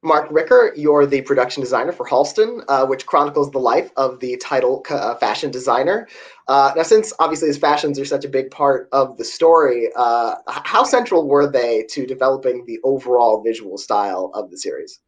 Mark Ricker, you're the production designer for Halston, which chronicles the life of the title fashion designer. Now, since obviously his fashions are such a big part of the story, how central were they to developing the overall visual style of the series?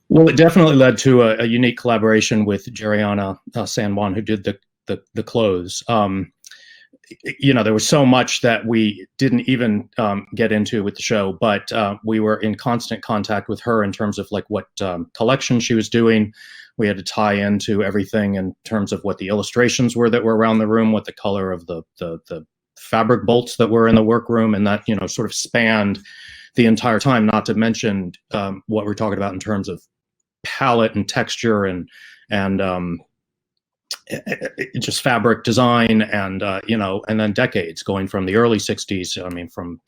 Well, it definitely led to a unique collaboration with Jeriana San Juan, who did the clothes. There was so much that we didn't even get into with the show, but we were in constant contact with her in terms of like what collection she was doing. We had to tie into everything in terms of what the illustrations were that were around the room, what the color of the fabric bolts that were in the workroom, and that sort of spanned the entire time. Not to mention what we're talking about in terms of palette and texture and just fabric design and and then decades going from the early 60s. I mean, from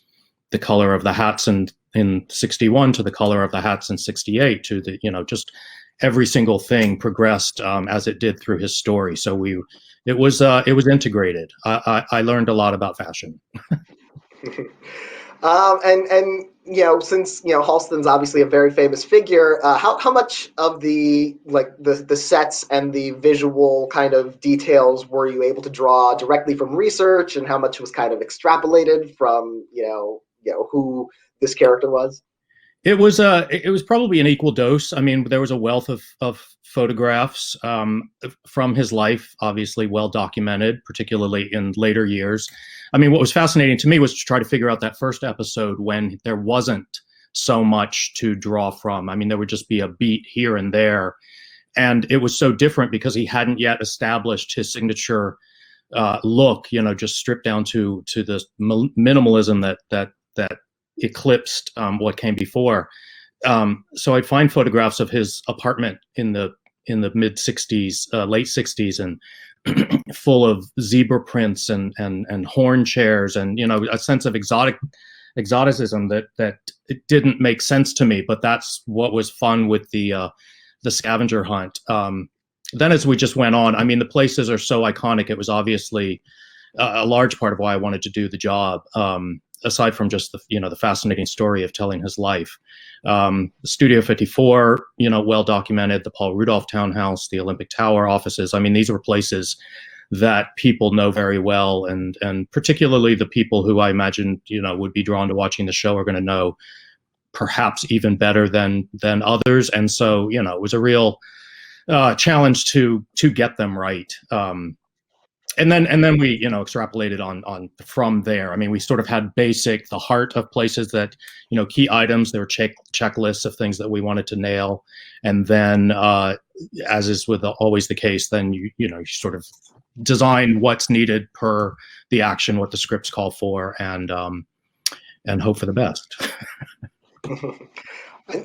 the color of the hats in 61 to the color of the hats in 68 to the just every single thing progressed as it did through his story. So it was integrated. I learned a lot about fashion. And since Halston's obviously a very famous figure, how much of the the sets and the visual kind of details were you able to draw directly from research, and how much was kind of extrapolated from who this character was? It was probably an equal dose. I mean, there was a wealth of photographs from his life, obviously well documented, particularly in later years. I mean, what was fascinating to me was to try to figure out that first episode when there wasn't so much to draw from. I mean, there would just be a beat here and there, and it was so different because he hadn't yet established his signature look. Just stripped down to the minimalism that eclipsed what came before. So I'd find photographs of his apartment in the mid 60s, late 60s, and full of zebra prints and horn chairs and a sense of exoticism that it didn't make sense to me, but that's what was fun with the scavenger hunt. Then as we just went on, I mean, the places are so iconic. It was obviously a large part of why I wanted to do the job. Aside from just the fascinating story of telling his life. Studio 54, well documented, the Paul Rudolph Townhouse, the Olympic Tower offices. I mean, these were places that people know very well, and particularly the people who I imagine would be drawn to watching the show are going to know perhaps even better than others. And so it was a real challenge to get them right. And then we extrapolated on from there. I mean, we sort of had the heart of places that key items. There were checklists of things that we wanted to nail, and then as is with always the case, then you sort of design what's needed per the action, what the scripts call for, and hope for the best.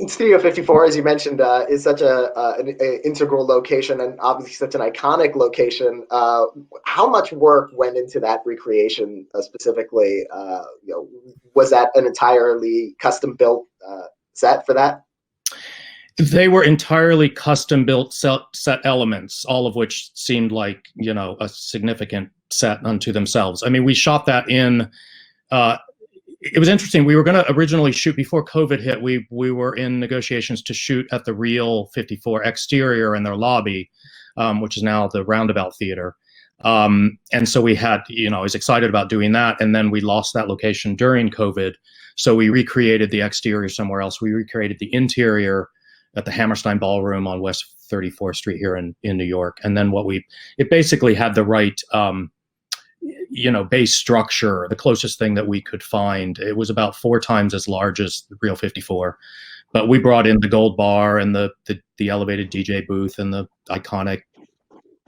Studio 54, as you mentioned, is such an integral location and obviously such an iconic location. How much work went into that recreation specifically? Was that an entirely custom-built set for that? They were entirely custom-built set elements, all of which seemed like a significant set unto themselves. I mean, we shot that in. It was interesting. We were going to originally shoot before COVID hit. We were in negotiations to shoot at the real 54 exterior in their lobby, which is now the Roundabout Theater. And so we had, I was excited about doing that. And then we lost that location during COVID. So we recreated the exterior somewhere else. We recreated the interior at the Hammerstein Ballroom on West 34th Street here in New York. And then it basically had the right, base structure, the closest thing that we could find. It was about 4 times as large as the real 54, but we brought in the gold bar and the elevated DJ booth and the iconic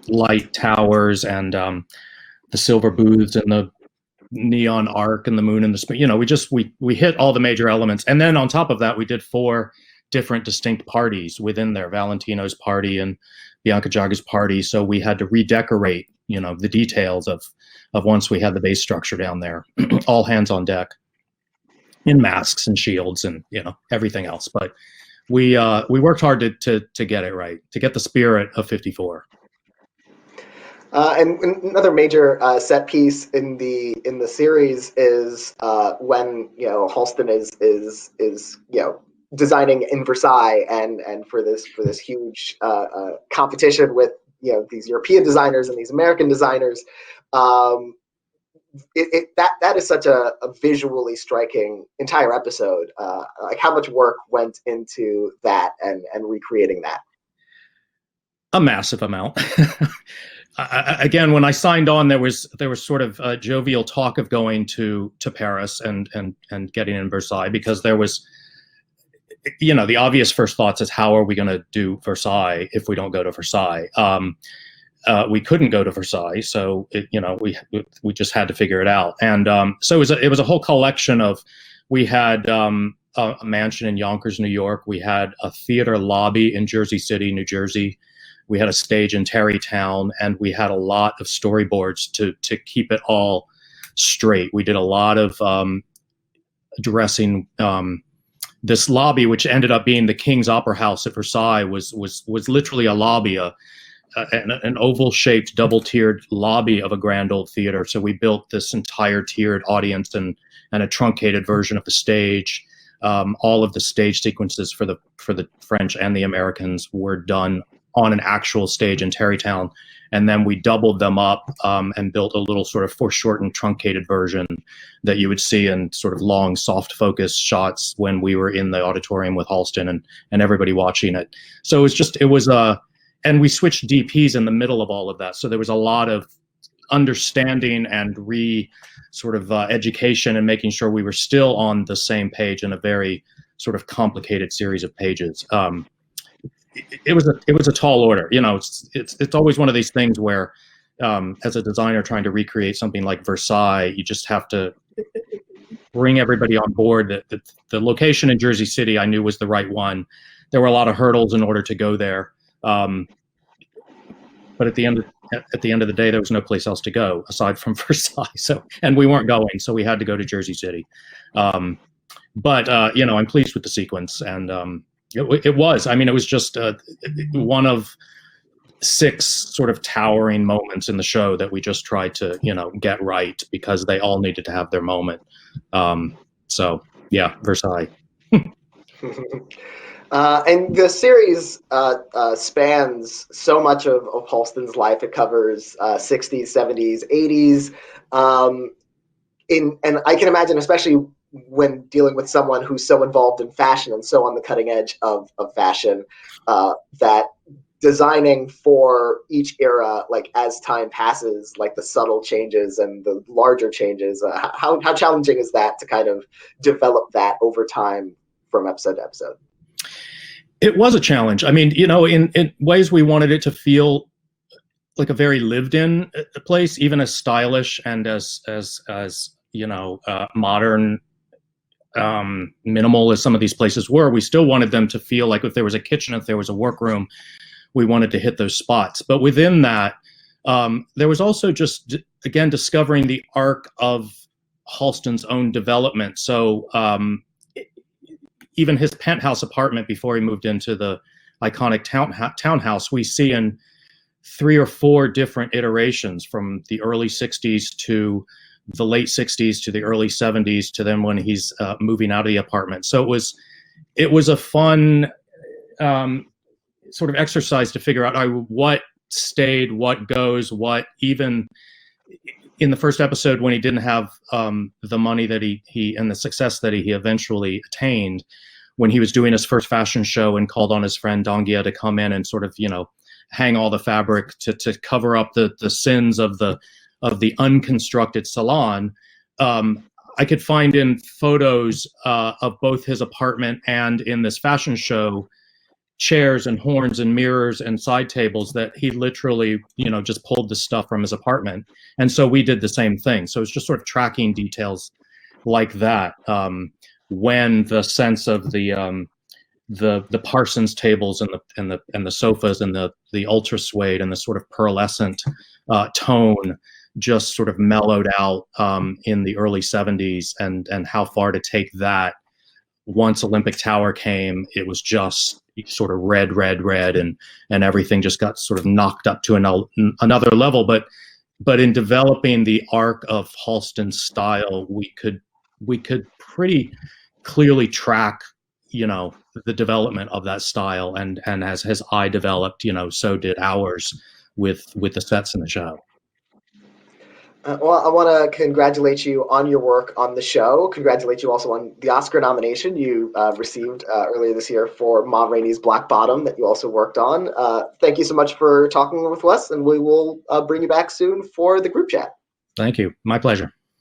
light towers and the silver booths and the neon arc and the moon and the spring. We hit all the major elements, and then on top of that, we did 4 different distinct parties within there: Valentino's party and Bianca Jaga's party. So we had to redecorate the details of once we had the base structure down there. All hands on deck in masks and shields and everything else. But we worked hard to get it right, to get the spirit of 54. And another major set piece in the series is when Halston is designing in Versailles and for this huge competition with these European designers and these American designers. That is such a visually striking entire episode. Like how much work went into that and recreating that? A massive amount. Again, when I signed on, there was sort of a jovial talk of going to Paris and getting in Versailles, because there was, the obvious first thoughts is, how are we going to do Versailles if we don't go to Versailles? We couldn't go to Versailles, so we just had to figure it out. And so it was a whole collection of, we had a mansion in Yonkers, New York. We had a theater lobby in Jersey City, New Jersey. We had a stage in Tarrytown, and we had a lot of storyboards to keep it all straight. We did a lot of dressing. This lobby, which ended up being the King's Opera House at Versailles, was literally a lobby, an oval-shaped, double-tiered lobby of a grand old theater. So we built this entire tiered audience and a truncated version of the stage. All of the stage sequences for the French and the Americans were done on an actual stage in Tarrytown, and then we doubled them up and built a little sort of foreshortened, truncated version that you would see in sort of long, soft focus shots when we were in the auditorium with Halston and everybody watching it. So it was and we switched DPs in the middle of all of that. So there was a lot of understanding and education and making sure we were still on the same page in a very sort of complicated series of pages. It was a tall order. It's always one of these things where, as a designer trying to recreate something like Versailles, you just have to bring everybody on board. That the location in Jersey City I knew was the right one. There were a lot of hurdles in order to go there, but at the end of the day, there was no place else to go aside from Versailles. And we weren't going, so we had to go to Jersey City. But I'm pleased with the sequence, and it was just one of 6 sort of towering moments in the show that we just tried to, get right, because they all needed to have their moment. So yeah, Versailles. And the series spans so much of Halston's life. It covers 60s, 70s, 80s. And I can imagine, especially when dealing with someone who's so involved in fashion and so on the cutting edge of fashion, that designing for each era, like as time passes, like the subtle changes and the larger changes, how challenging is that to kind of develop that over time from episode to episode? It was a challenge. In ways we wanted it to feel like a very lived-in place, even as stylish and as modern, minimal as some of these places were. We still wanted them to feel like, if there was a kitchen, if there was a workroom, we wanted to hit those spots. But within that, there was also just, again, discovering the arc of Halston's own development. So even his penthouse apartment before he moved into the iconic townhouse, we see in 3 or 4 different iterations, from the early 60s to the late 60s to the early 70s to then when he's moving out of the apartment. So it was a fun sort of exercise to figure out what stayed, what goes, what, even in the first episode when he didn't have the money that he and the success that he eventually attained, when he was doing his first fashion show and called on his friend Dongia to come in and sort of, hang all the fabric to cover up the sins of the unconstructed salon. I could find in photos of both his apartment and in this fashion show, chairs and horns and mirrors and side tables that he literally, just pulled the stuff from his apartment. And so we did the same thing. So it's just sort of tracking details like that. When the sense of the Parsons tables and the sofas and the ultra suede and the sort of pearlescent tone just sort of mellowed out in the early 70s, and how far to take that. Once Olympic Tower came, it was just sort of red, and everything just got sort of knocked up to another level. But in developing the arc of Halston's style, we could pretty clearly track, the development of that style, and as his eye developed, so did ours with the sets in the show. Well, I want to congratulate you on your work on the show. Congratulate you also on the Oscar nomination you received earlier this year for Ma Rainey's Black Bottom that you also worked on. Thank you so much for talking with us, and we will bring you back soon for the group chat. Thank you. My pleasure.